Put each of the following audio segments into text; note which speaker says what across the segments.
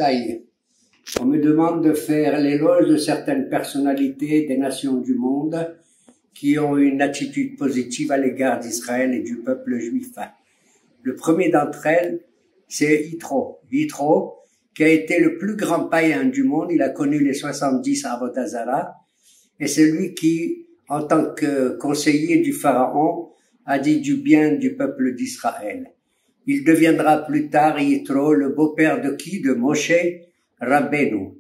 Speaker 1: Rabotaï, on me demande de faire l'éloge de certaines personnalités des nations du monde qui ont une attitude positive à l'égard d'Israël et du peuple juif. Le premier d'entre elles, c'est Yitro. Yitro, qui a été le plus grand païen du monde, il a connu les 70 Avodah Zarah, et c'est lui qui, en tant que conseiller du Pharaon, a dit du bien du peuple d'Israël. Il deviendra plus tard, Yitro, le beau-père de qui? De Moshe Rabbeinu.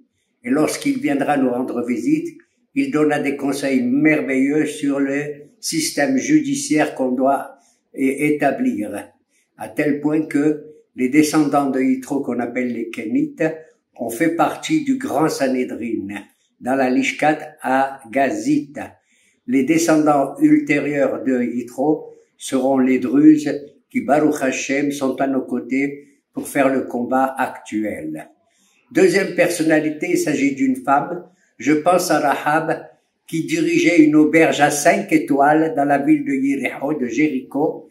Speaker 1: Et lorsqu'il viendra nous rendre visite, il donna des conseils merveilleux sur le système judiciaire qu'on doit établir, à tel point que les descendants de Yitro, qu'on appelle les Kénites, ont fait partie du grand Sanhédrin, dans la Lishkat à Gazit. Les descendants ultérieurs de Yitro seront les Druzes qui, Baruch Hashem, sont à nos côtés pour faire le combat actuel. Deuxième personnalité, il s'agit d'une femme, je pense à Rahab, qui dirigeait une auberge à 5 étoiles dans la ville de Jéricho,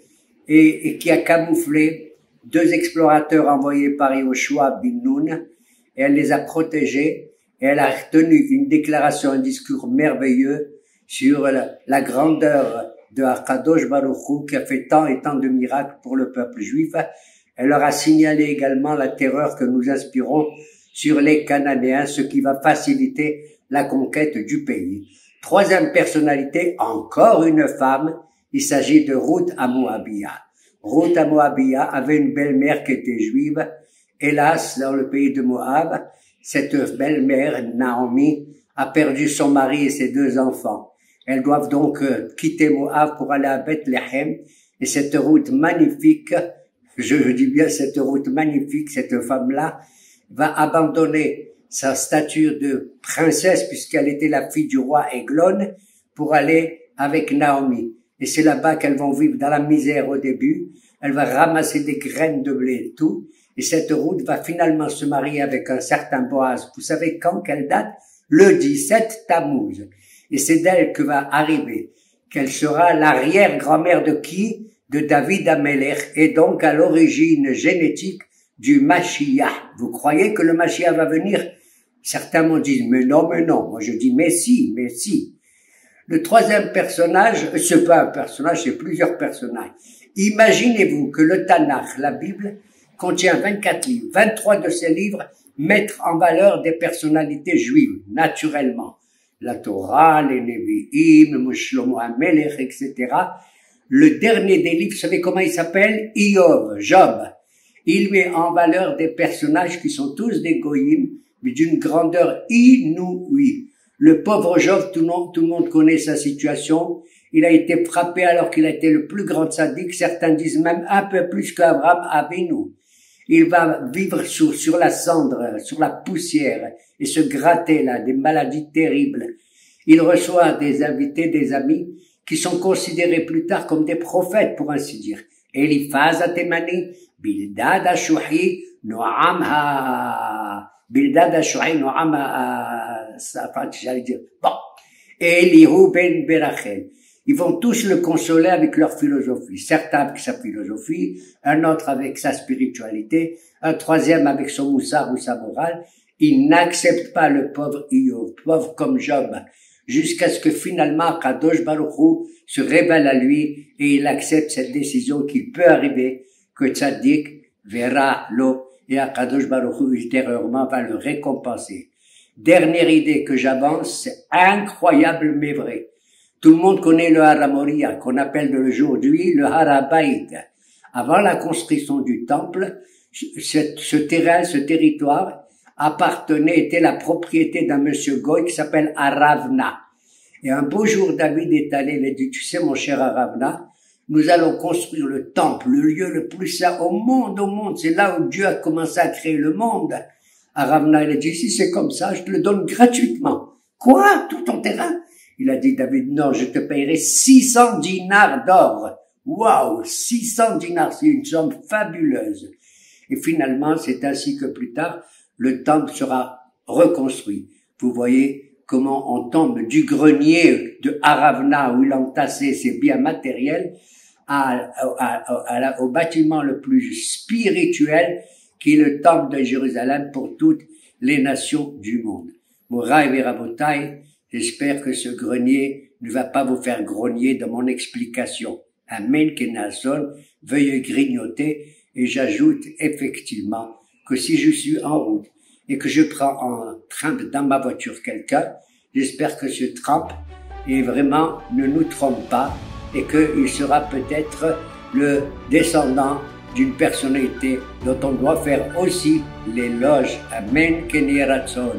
Speaker 1: et qui a camouflé 2 explorateurs envoyés par Yoshua bin Nun, et elle les a protégés, et elle a tenu une déclaration, un discours merveilleux sur la grandeur de Akadosh Baruch Hu, qui a fait tant et tant de miracles pour le peuple juif. Elle leur a signalé également la terreur que nous inspirons sur les Cananéens, ce qui va faciliter la conquête du pays. Troisième personnalité, encore une femme, il s'agit de Ruth Moabia. Ruth Moabia avait une belle-mère qui était juive. Hélas, dans le pays de Moab, cette belle-mère, Naomi, a perdu son mari et ses 2 enfants. Elles doivent donc quitter Moab pour aller à Bethléem. Et cette route magnifique, je dis bien cette route magnifique, cette femme-là, va abandonner sa stature de princesse, puisqu'elle était la fille du roi Eglon, pour aller avec Naomi. Et c'est là-bas qu'elles vont vivre dans la misère au début. Elle va ramasser des graines de blé et tout. Et cette route va finalement se marier avec un certain Boaz. Vous savez quand, quelle date? Le 17 Tammuz. Et c'est d'elle que va arriver, qu'elle sera l'arrière-grand-mère de qui? De David Amelech, et donc à l'origine génétique du Mashiach. Vous croyez que le Mashiach va venir? Certains m'ont dit, mais non. Moi je dis, mais si. Le troisième personnage, c'est pas un personnage, c'est plusieurs personnages. Imaginez-vous que le Tanakh, la Bible, contient 24 livres. 23 de ces livres mettent en valeur des personnalités juives, naturellement. La Torah, les Nevi'im, Shlomo HaMelech, etc. Le dernier des livres, vous savez comment il s'appelle? Job. Il met en valeur des personnages qui sont tous des goyim, mais d'une grandeur inouïe. Le pauvre Job, tout le monde connaît sa situation. Il a été frappé alors qu'il a été le plus grand sadique. Certains disent même un peu plus qu'Abraham Avinu. Il va vivre sur la cendre, sur la poussière, et se gratter là, des maladies terribles. Il reçoit des invités, des amis, qui sont considérés plus tard comme des prophètes, pour ainsi dire. Eliphaz Atemani, Bildad Ashuhi, Noam j'allais dire. Bon. Et Elihu ben Berachel. Ils vont tous le consoler avec leur philosophie. Certains avec sa philosophie, un autre avec sa spiritualité, un troisième avec son moussard ou sa morale. Ils n'acceptent pas le pauvre Iyov, pauvre comme Job, jusqu'à ce que finalement Kadosh Baruch Hu se révèle à lui et il accepte cette décision qu'il peut arriver, que Tzaddik verra l'eau et Kadosh Baruch Hu ultérieurement va le récompenser. Dernière idée que j'avance, c'est incroyable mais vrai. Tout le monde connaît le Har HaMoriah, qu'on appelle aujourd'hui le Har HaBayit. Avant la construction du temple, ce terrain, ce territoire, était la propriété d'un monsieur Goy qui s'appelle Aravna. Et un beau jour, David est allé, il a dit, tu sais, mon cher Aravna, nous allons construire le temple, le lieu le plus saint au monde. C'est là où Dieu a commencé à créer le monde. Aravna, il a dit, si c'est comme ça, je te le donne gratuitement. Quoi? Tout ton terrain? Il a dit, David, non, je te payerai 600 dinars d'or. Waouh, 600 dinars, c'est une somme fabuleuse. Et finalement, c'est ainsi que plus tard, le temple sera reconstruit. Vous voyez comment on tombe du grenier de Aravna où il entassait ses biens matériels au bâtiment le plus spirituel qui est le temple de Jérusalem pour toutes les nations du monde. Moraï et Rabotai, j'espère que ce grenier ne va pas vous faire grogner de mon explication. Amen, Kenazon, veuillez grignoter, et j'ajoute effectivement que si je suis en route et que je prends en train dans ma voiture quelqu'un, j'espère que ce tramp est vraiment ne nous trompe pas et qu'il sera peut-être le descendant d'une personnalité dont on doit faire aussi l'éloge. Amen, Kenny Ratson.